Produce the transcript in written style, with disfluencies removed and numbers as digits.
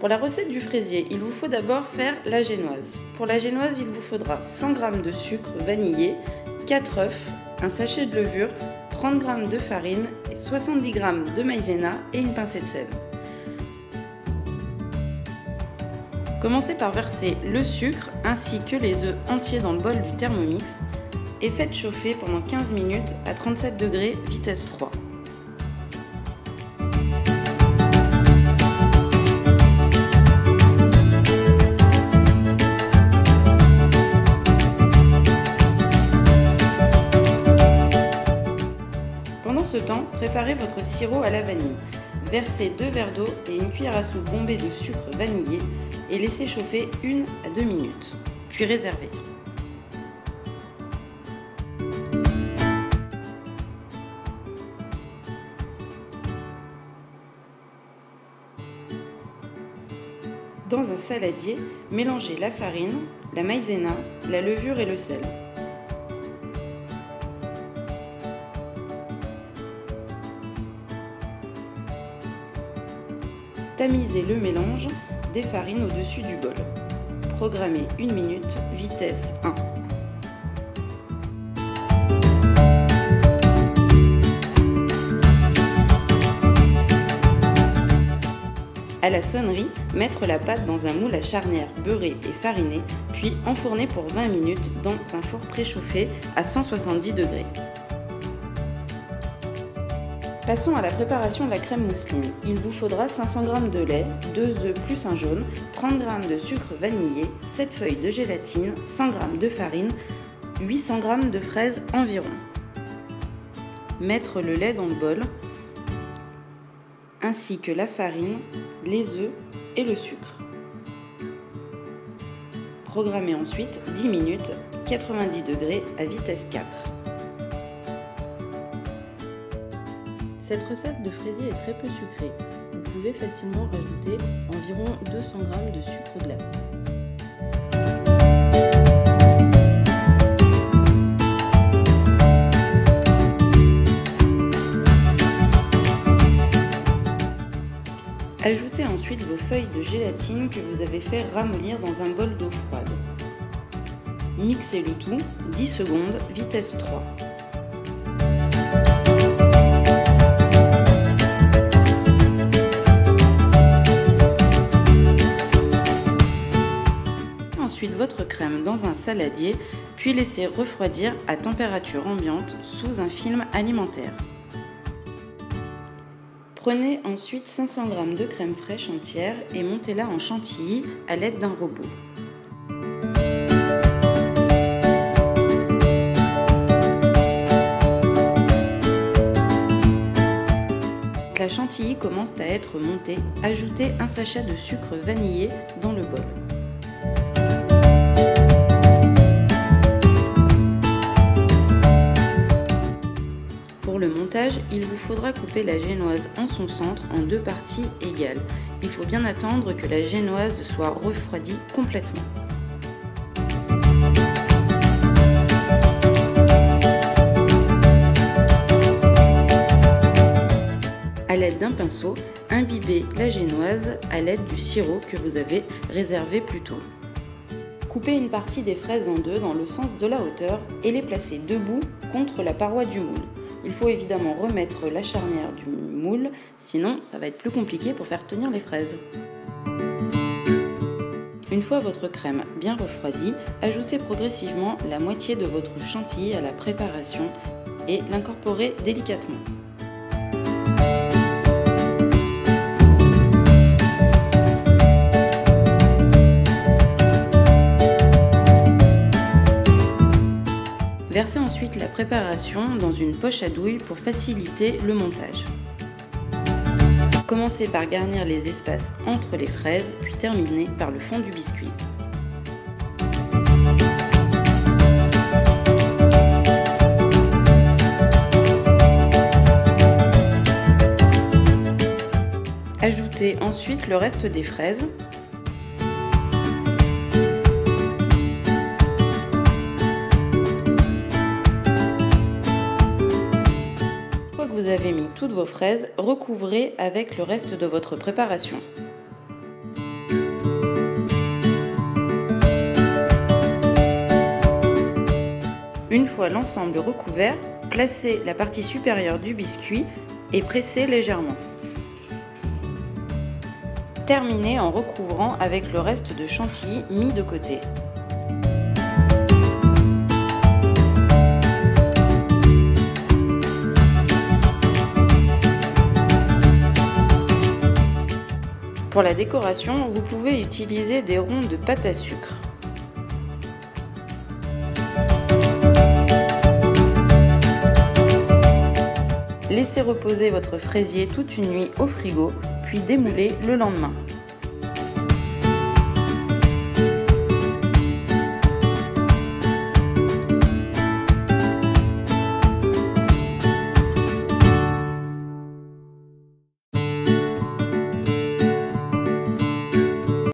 Pour la recette du fraisier, il vous faut d'abord faire la génoise. Pour la génoise, il vous faudra 100 g de sucre vanillé, 4 œufs, un sachet de levure, 30 g de farine, 70 g de maïzena et une pincée de sel. Commencez par verser le sucre ainsi que les œufs entiers dans le bol du Thermomix et faites chauffer pendant 15 minutes à 37 degrés vitesse 3. Pendant ce temps, préparez votre sirop à la vanille. Versez 2 verres d'eau et une cuillère à soupe bombée de sucre vanillé et laissez chauffer 1 à 2 minutes, puis réservez. Dans un saladier, mélangez la farine, la maïzena, la levure et le sel. Tamisez le mélange des farines au-dessus du bol. Programmez 1 minute, vitesse 1. À la sonnerie, mettre la pâte dans un moule à charnière beurré et fariné, puis enfourner pour 20 minutes dans un four préchauffé à 170 degrés. Passons à la préparation de la crème mousseline. Il vous faudra 500 g de lait, 2 œufs plus un jaune, 30 g de sucre vanillé, 7 feuilles de gélatine, 100 g de farine, 800 g de fraises environ. Mettre le lait dans le bol, ainsi que la farine, les œufs et le sucre. Programmez ensuite 10 minutes, 90 degrés à vitesse 4. Cette recette de fraisier est très peu sucrée. Vous pouvez facilement rajouter environ 200 g de sucre glace. Ajoutez ensuite vos feuilles de gélatine que vous avez fait ramollir dans un bol d'eau froide. Mixez le tout, 10 secondes, vitesse 3. Ensuite votre crème dans un saladier, puis laissez refroidir à température ambiante sous un film alimentaire. Prenez ensuite 500 g de crème fraîche entière et montez-la en chantilly à l'aide d'un robot. La chantilly commence à être montée, ajoutez un sachet de sucre vanillé dans le bol. Pour le montage, il vous faudra couper la génoise en son centre en 2 parties égales. Il faut bien attendre que la génoise soit refroidie complètement. À l'aide d'un pinceau, imbibez la génoise à l'aide du sirop que vous avez réservé plus tôt. Coupez une partie des fraises en deux dans le sens de la hauteur et les placez debout contre la paroi du moule. Il faut évidemment remettre la charnière du moule, sinon ça va être plus compliqué pour faire tenir les fraises. Une fois votre crème bien refroidie, ajoutez progressivement la moitié de votre chantilly à la préparation et l'incorporez délicatement. Versez ensuite la préparation dans une poche à douille pour faciliter le montage. Commencez par garnir les espaces entre les fraises, puis terminez par le fond du biscuit. Ajoutez ensuite le reste des fraises. Vous avez mis toutes vos fraises, recouvrez avec le reste de votre préparation. Une fois l'ensemble recouvert, placez la partie supérieure du biscuit et pressez légèrement. Terminez en recouvrant avec le reste de chantilly mis de côté. Pour la décoration, vous pouvez utiliser des ronds de pâte à sucre. Laissez reposer votre fraisier toute une nuit au frigo, puis démoulez le lendemain.